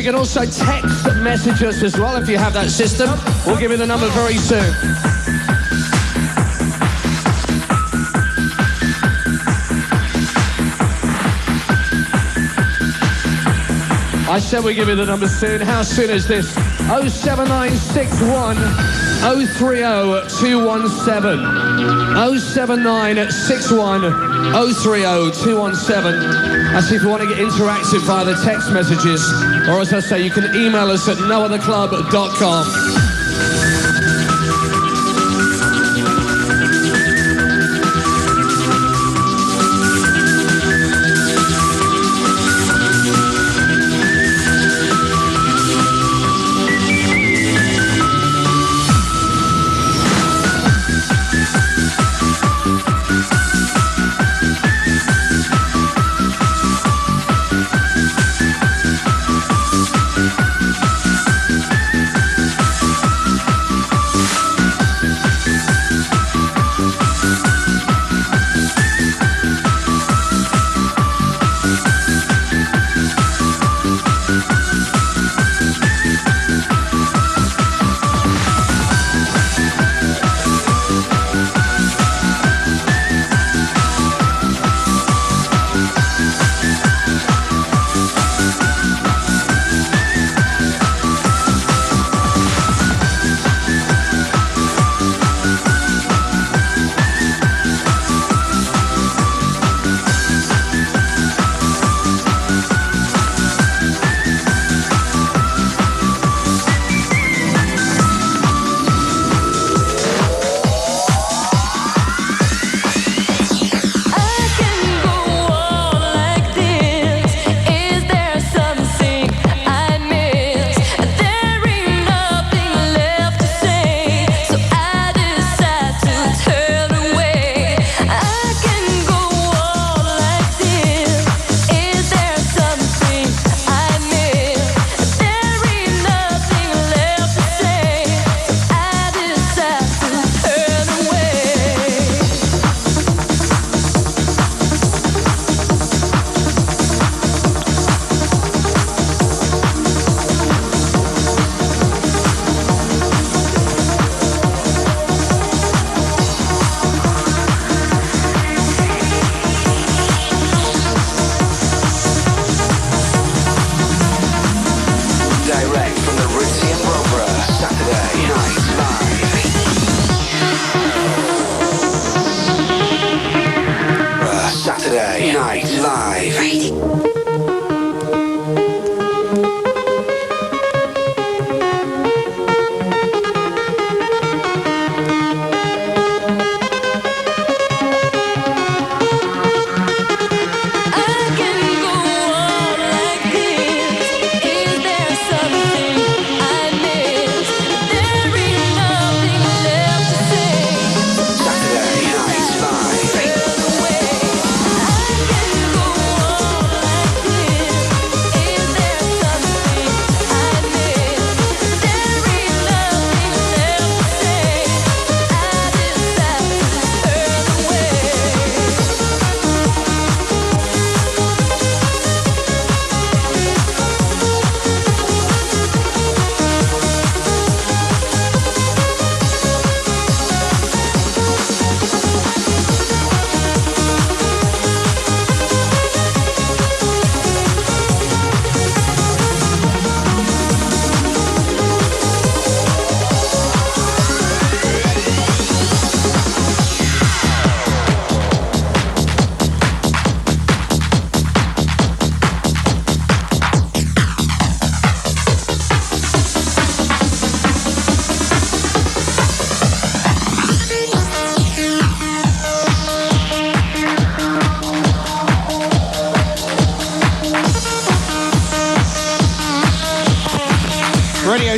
can also text message us as well if you have that system. We'll give you the number very soon. I said we'll give you the number soon. How soon is this? 07961 030 217. 07961 030 217. That's if you want to get interactive via the text messages. Or as I say, you can email us at nootherclub.com.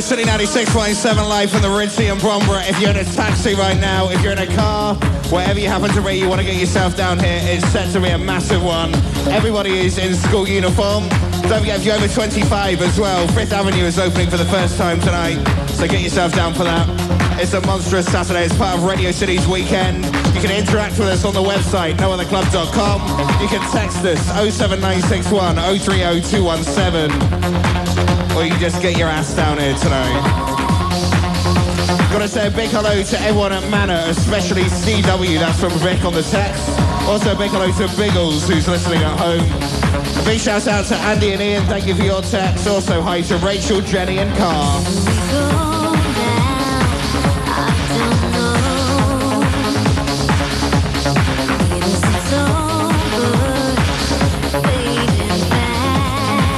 Radio City 96.7 live from the Ritzy Bromborough. If you're in a taxi right now, if you're in a car, wherever you happen to be, you want to get yourself down here, it's set to be a massive one. Everybody is in school uniform. Don't forget, if you're over 25 as well, 5th Avenue is opening for the first time tonight, so get yourself down for that. It's a monstrous Saturday. It's part of Radio City's weekend. You can interact with us on the website, nootherclub.com. You can text us 07961 030 217. Or you can just get your ass down here tonight. Gotta say a big hello to everyone at Manor, especially CW, that's from Vic on the text. Also a big hello to Biggles, who's listening at home. A big shout out to Andy and Ian, thank you for your text. Also hi to Rachel, Jenny and Carr.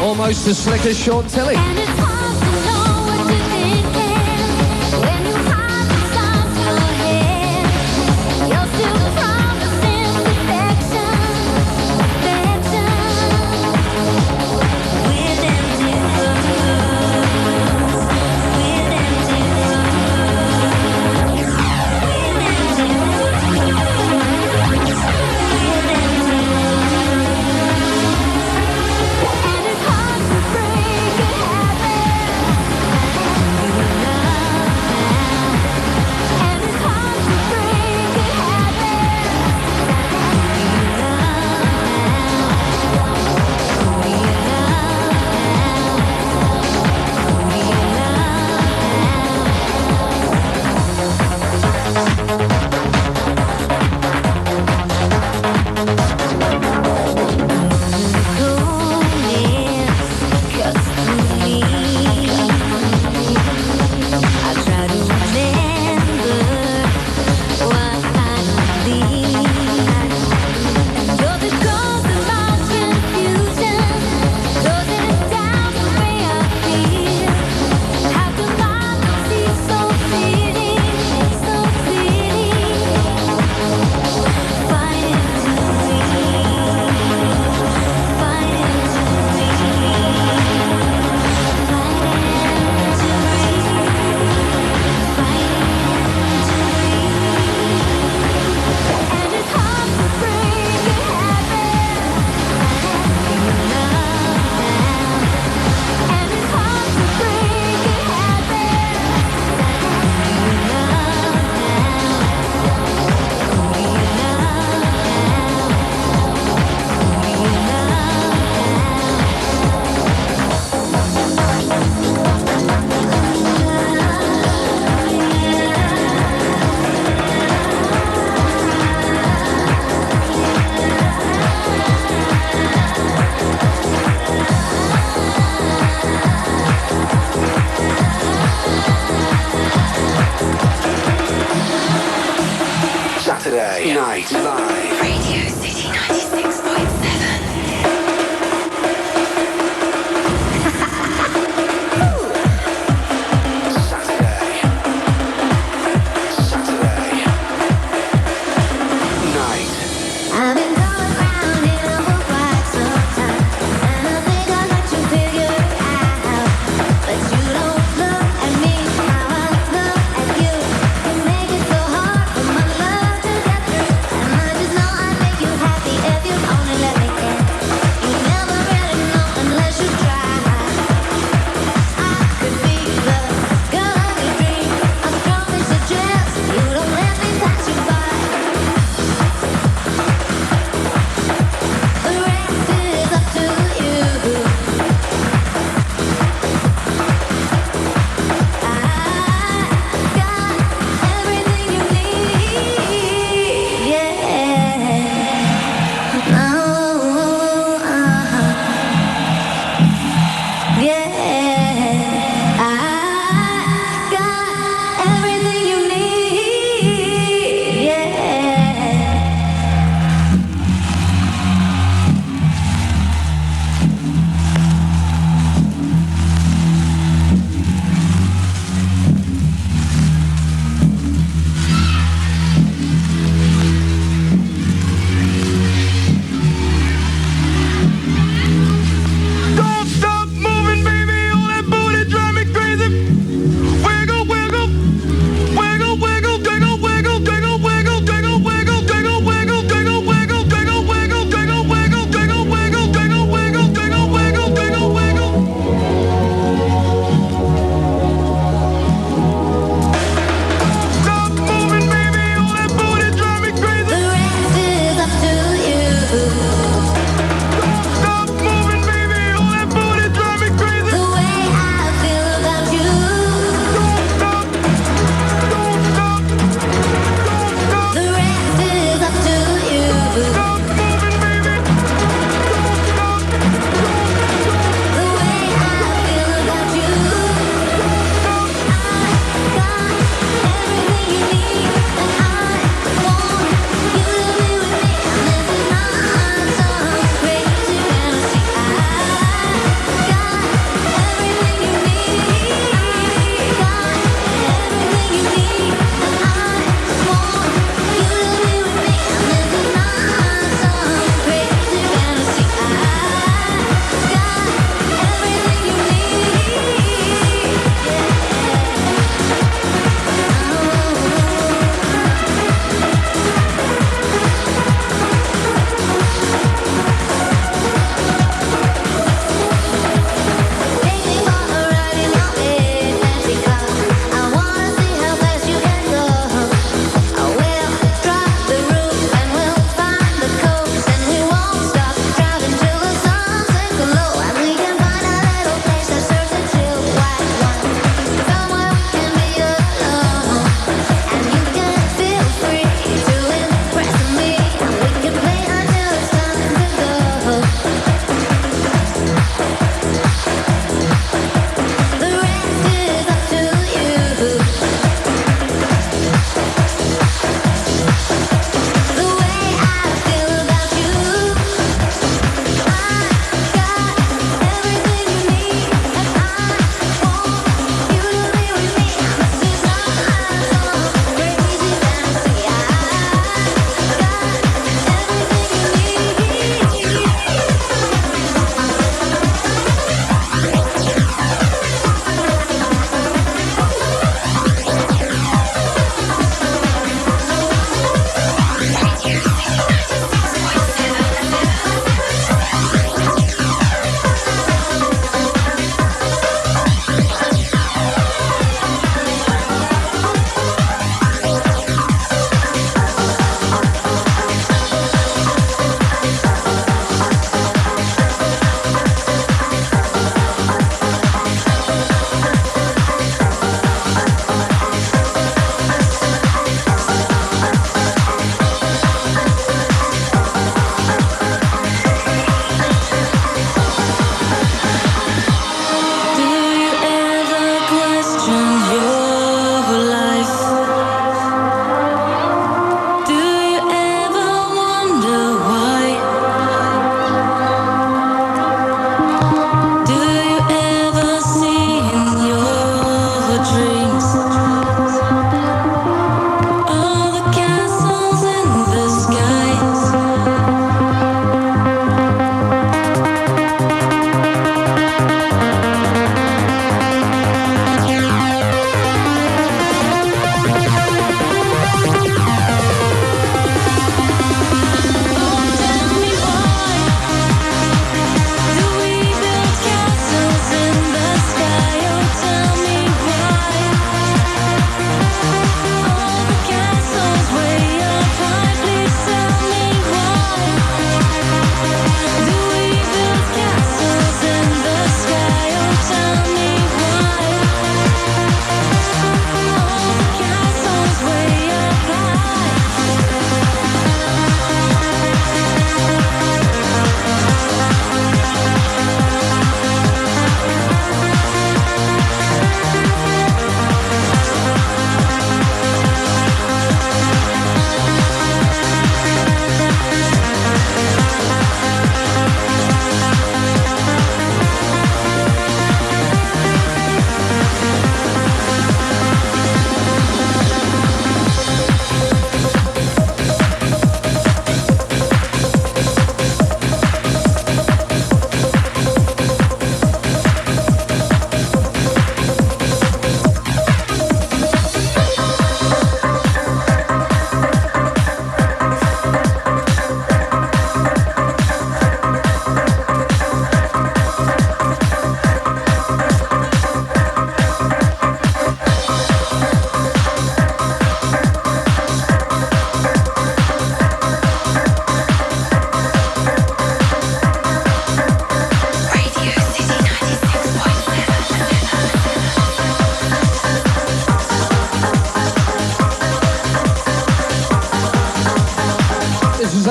Almost as slick as Sean Tilley.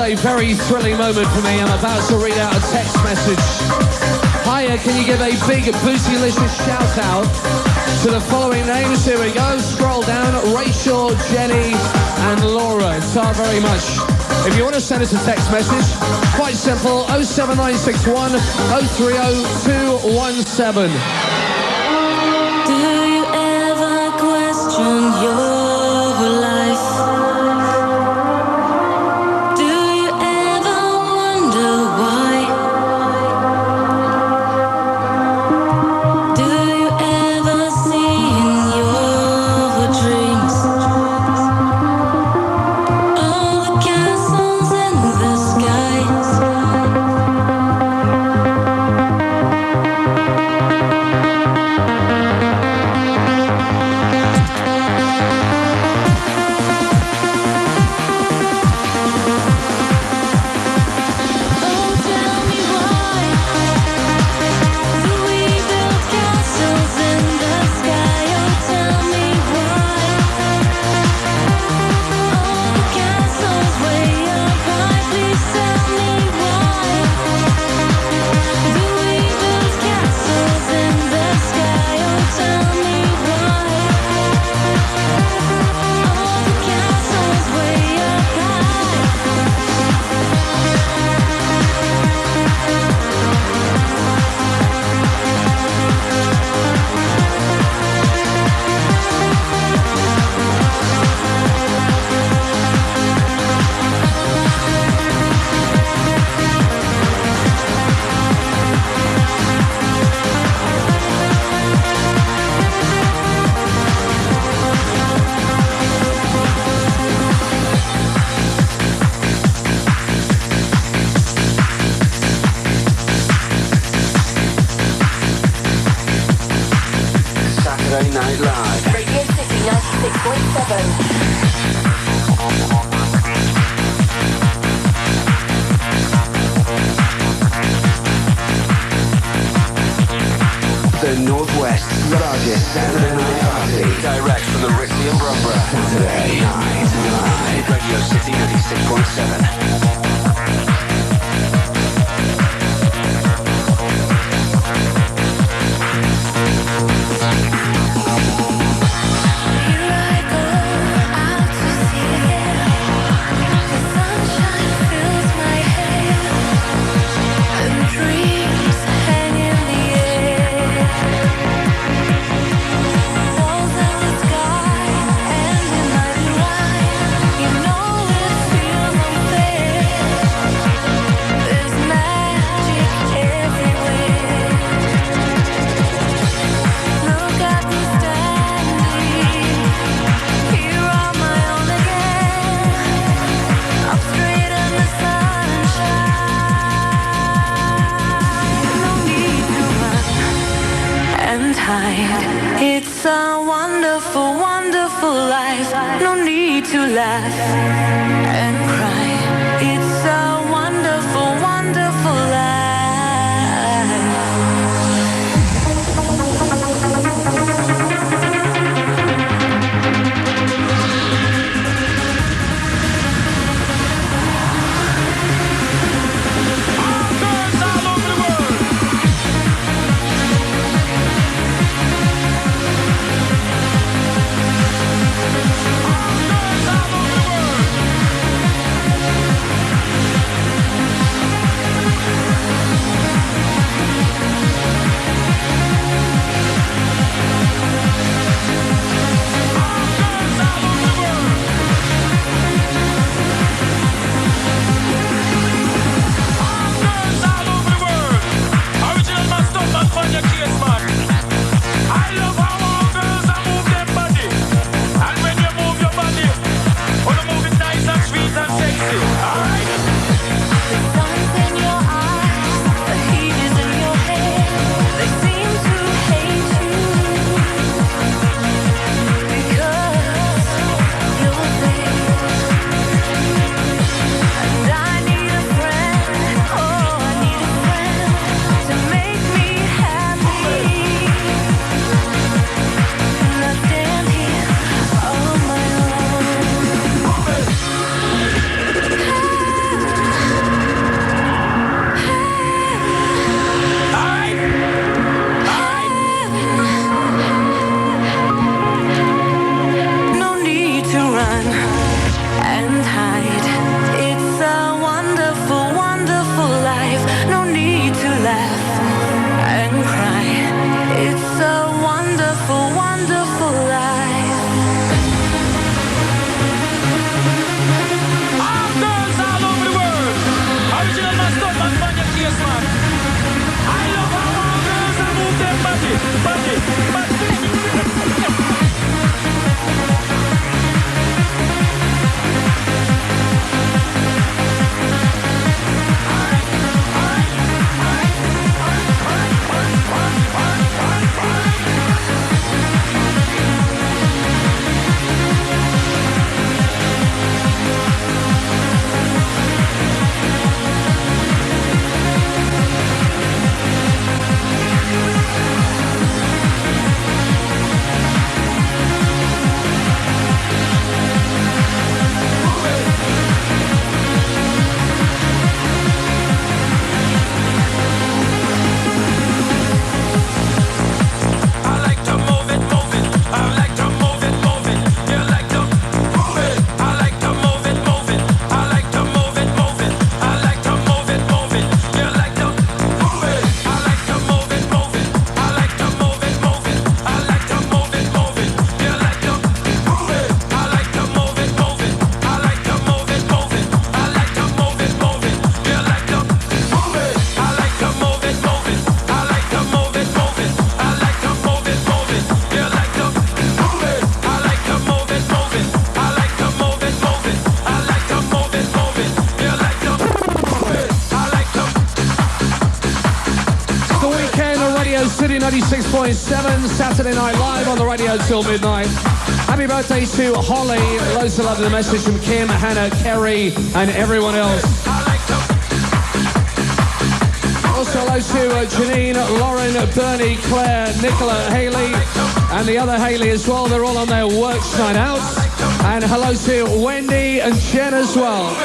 a very thrilling moment for me. I'm about to read out a text message. Hiya, can you give a big bootylicious shout out to the following names? Here we go. Scroll down. Rachel, Jenny and Laura. Ta very much. If you want to send us a text message, quite simple. 07961 030 217. Do you ever question your life? Do you ever wonder why? Do you ever see in your dreams all the castles in the skies? Night Live. Radio City 96.7. The Northwest's largest Saturday night party. Direct from the Ritzy Bromborough. Saturday Night Live. Radio City 96.7. It's a wonderful, wonderful life. No need to laugh and cry. It's a wonderful, wonderful life. Radio City 96.7, Saturday Night Live on the radio till midnight. Happy birthday to Holly. Loads of love in the message from Kim, Hannah, Kerry, and everyone else. Also hello to Janine, Lauren, Bernie, Claire, Nicola, Haley, and the other Haley as well. They're all on their work night out. And hello to Wendy and Jen as well.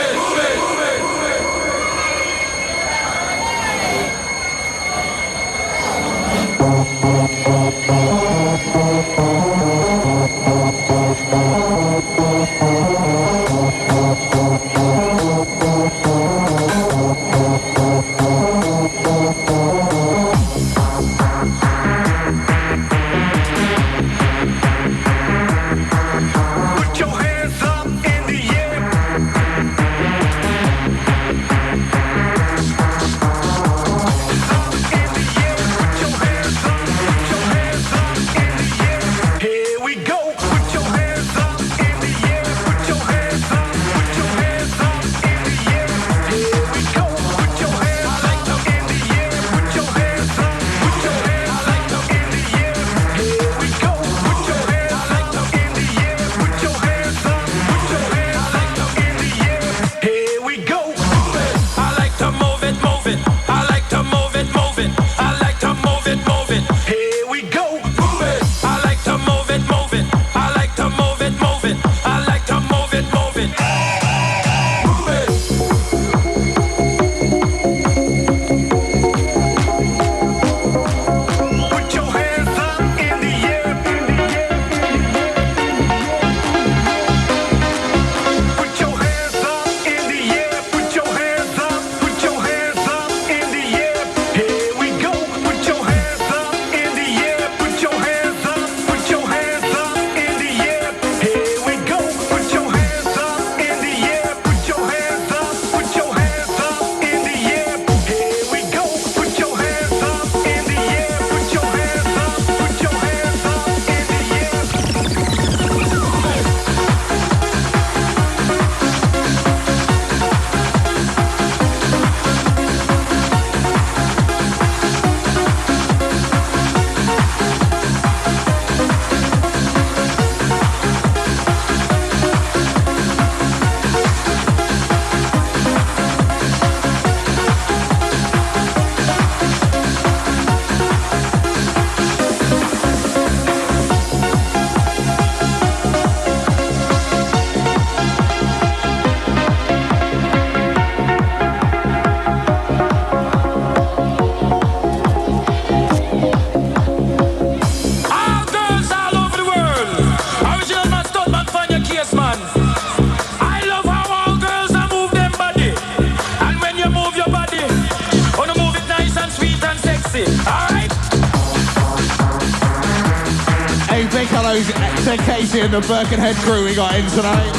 To Casey and the Birkenhead crew we got in tonight.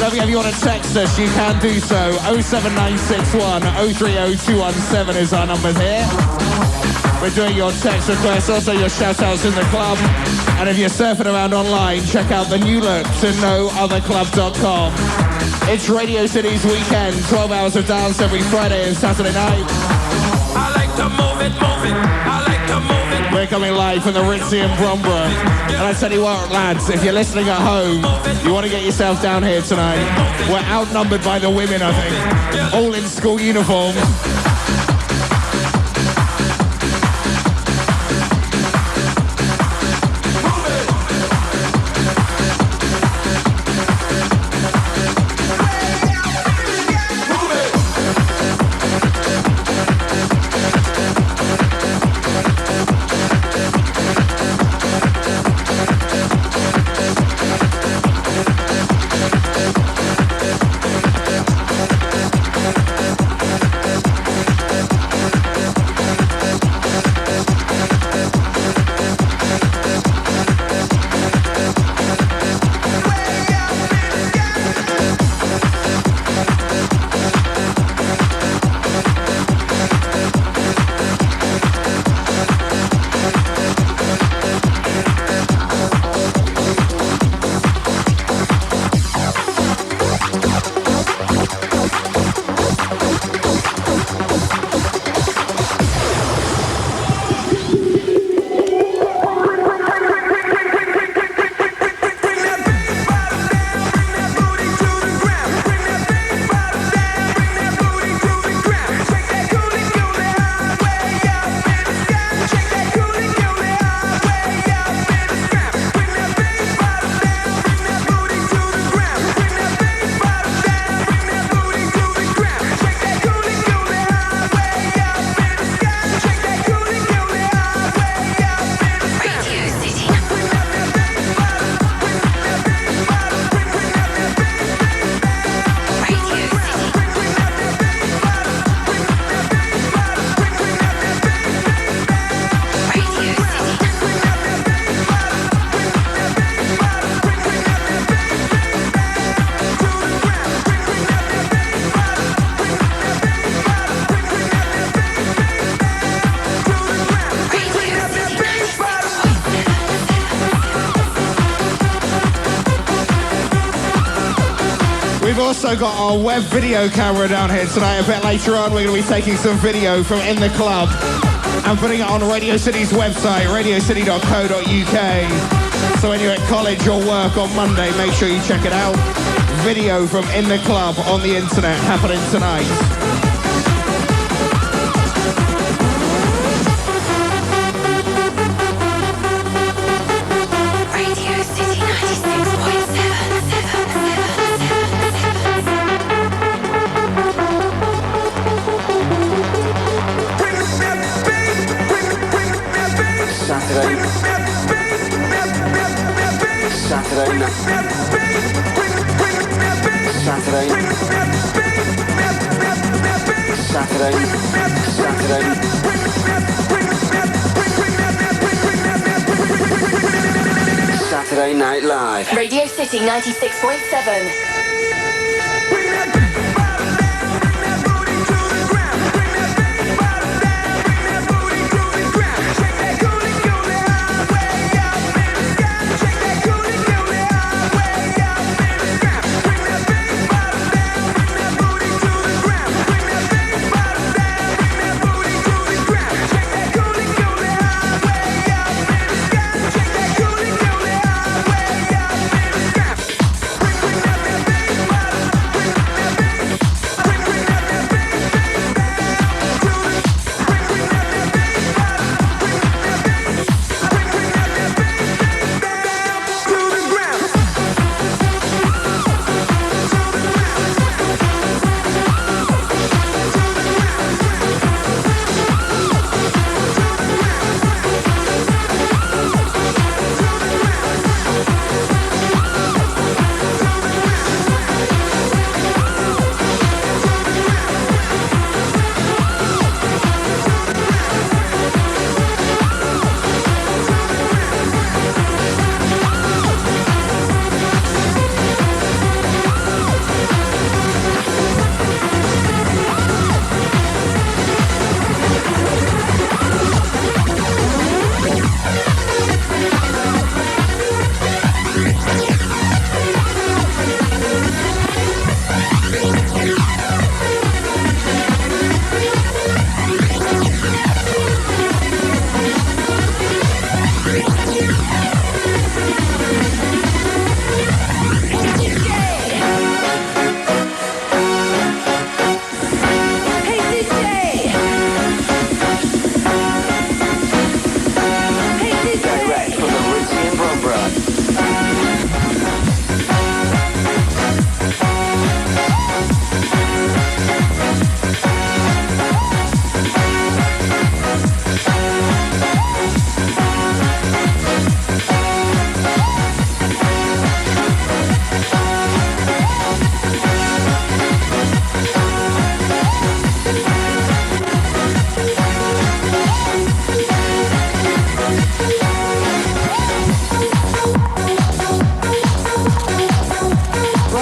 Don't forget, if you want to text us, you can do so. 07961 030217 is our number here. We're doing your text requests, also your shout-outs in the club. And if you're surfing around online, check out the new look to nootherclub.com. It's Radio City's weekend, 12 hours of dance every Friday and Saturday night. I like to move it, move it. I like to move it. We're coming live from the Ritzy Bromborough. And I tell you what, lads, if you're listening at home, you want to get yourself down here tonight. We're outnumbered by the women, I think. All in school uniforms. also got our web video camera down here tonight. A bit later on, we're going to be taking some video from in the club and putting it on Radio City's website, radiocity.co.uk. So when you're at college or work on Monday, make sure you check it out. Video from in the club on the internet happening tonight. Saturday Night Live. Radio City 96.7.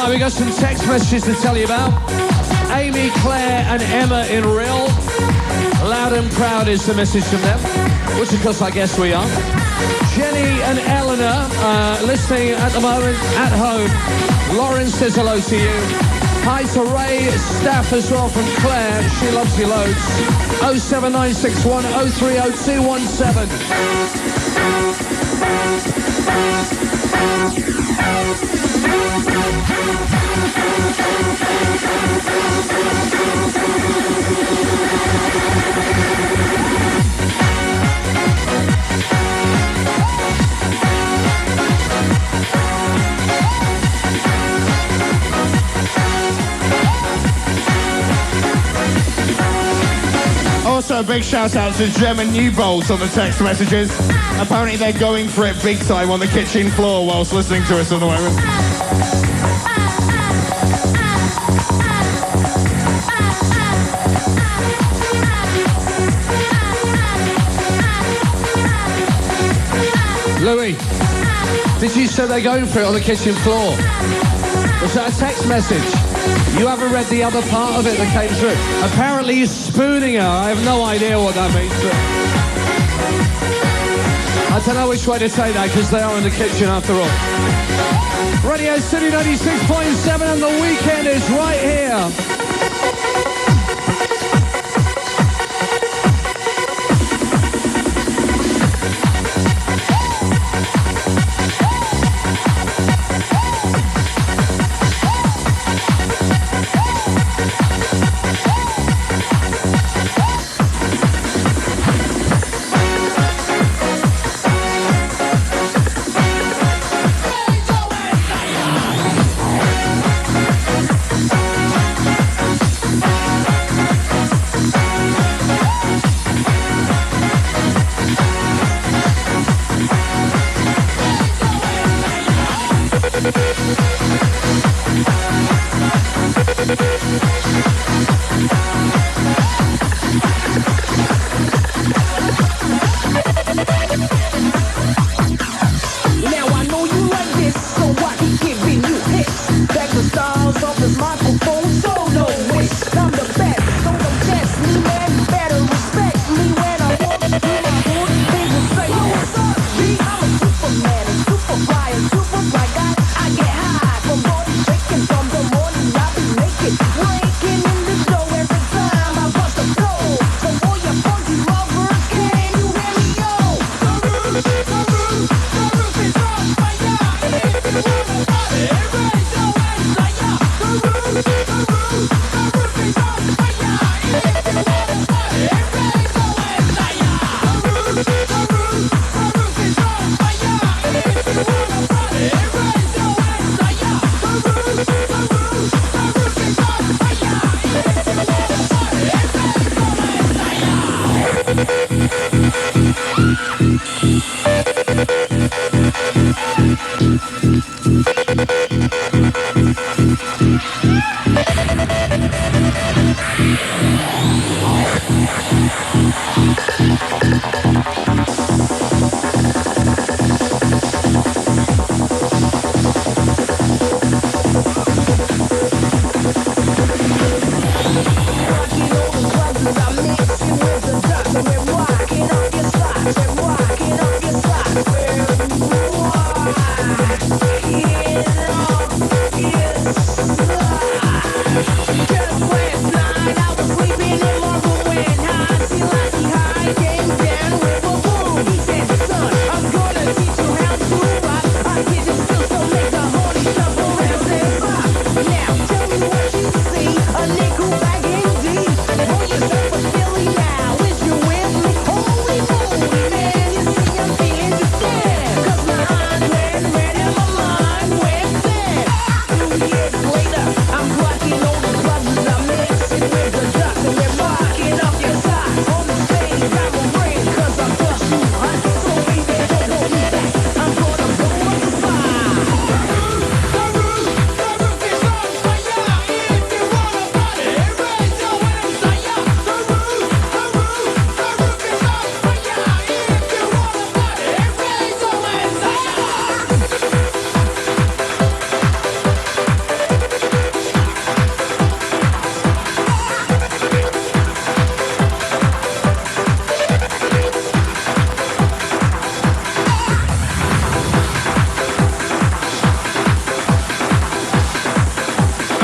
We got some text messages to tell you about. Amy, Claire and Emma in Rill. Loud and proud is the message from them, which of course I guess we are. Jenny and Eleanor listening at the moment at home. Lauren says hello to you. Hi to Ray, staff as well from Claire. She loves you loads. 07961 030217. Also a big shout out to Gem and Newbolt on the text messages. Apparently they're going for it big time on the kitchen floor whilst listening to us at the moment. Louis, did you say they're going for it on the kitchen floor? Was that a text message? You haven't read the other part of it that came through. Apparently he's spooning her. I have no idea what that means. But I don't know which way to take that because they are in the kitchen after all. Radio City 96.7 and the weekend is right here.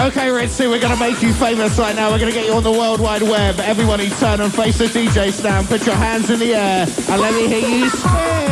Okay, Ritzy, we're going to make you famous right now. We're going to get you on the World Wide Web. Everybody turn and face the DJ stand. Put your hands in the air and let me hear you spin.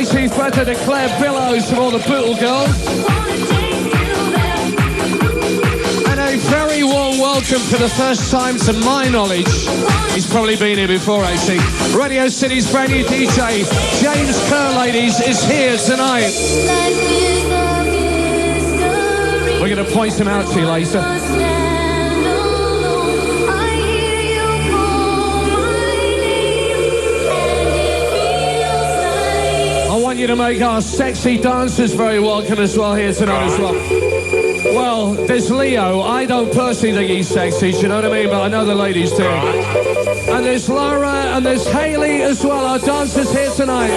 18th birthday to Claire Billows from all the Bootle girls. And a very warm welcome for the first time, to my knowledge. He's probably been here before, actually. Radio City's brand new DJ, James Kerr, ladies, is here tonight. We're going to point him out to you later. I want you to make our sexy dancers very welcome as well here tonight as well. Well, there's Leo. I don't personally think he's sexy, do you know what I mean? But I know the ladies do. And there's Laura and there's Hayley as well, our dancers here tonight.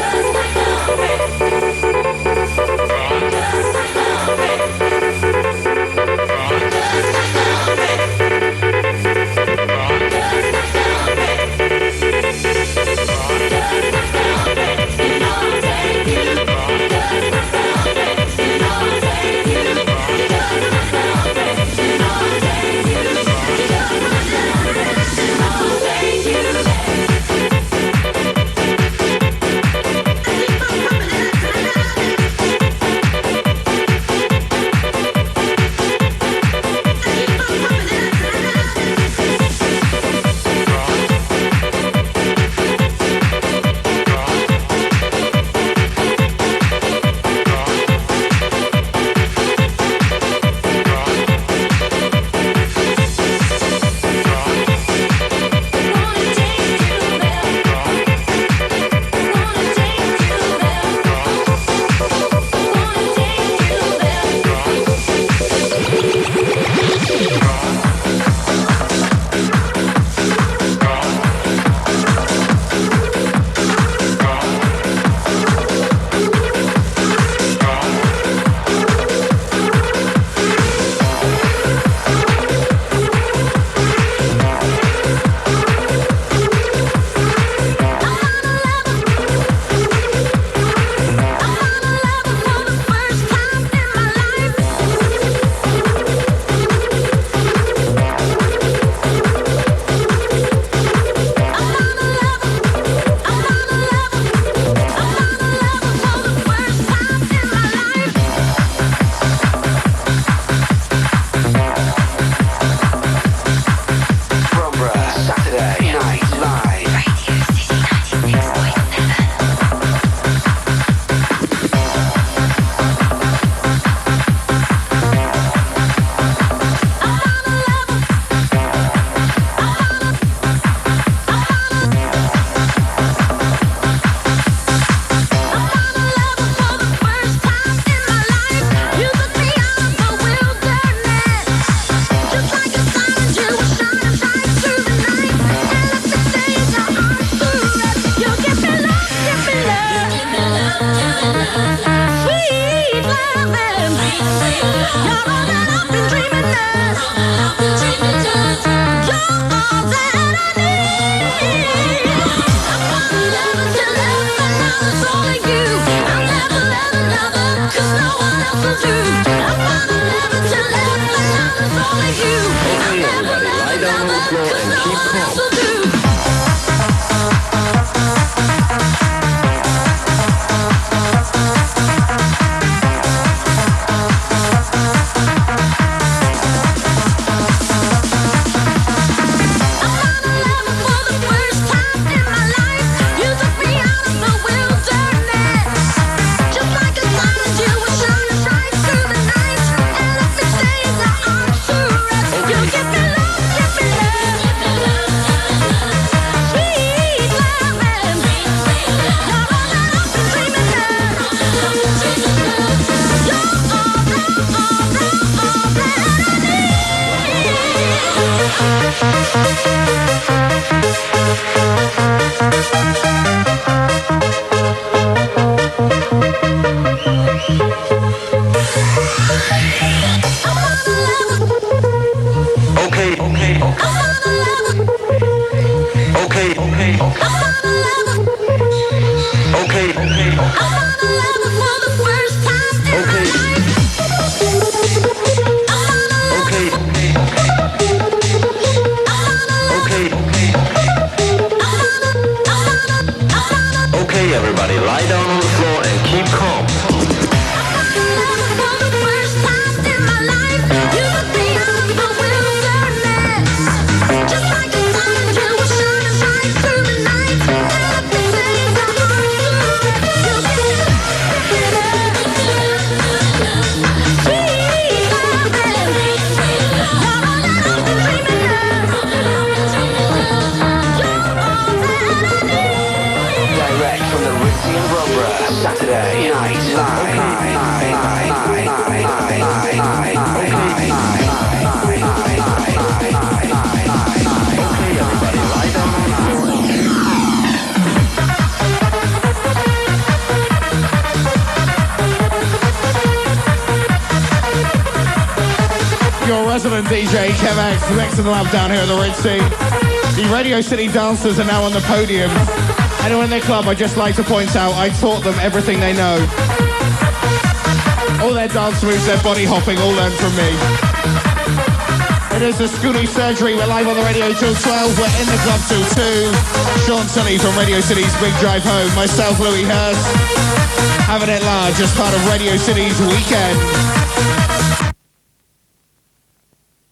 resident DJ Kev X, next to the lab down here at the Ritzy. The Radio City dancers are now on the podium. Anyone in their club, I'd just like to point out, I taught them everything they know. All their dance moves, their body hopping, all learned from me. It is the Scooty Surgery. We're live on the radio till 12. We're in the club till 2. Sean Tully from Radio City's Big Drive Home. Myself, Louis Hurst. Having it large as part of Radio City's weekend.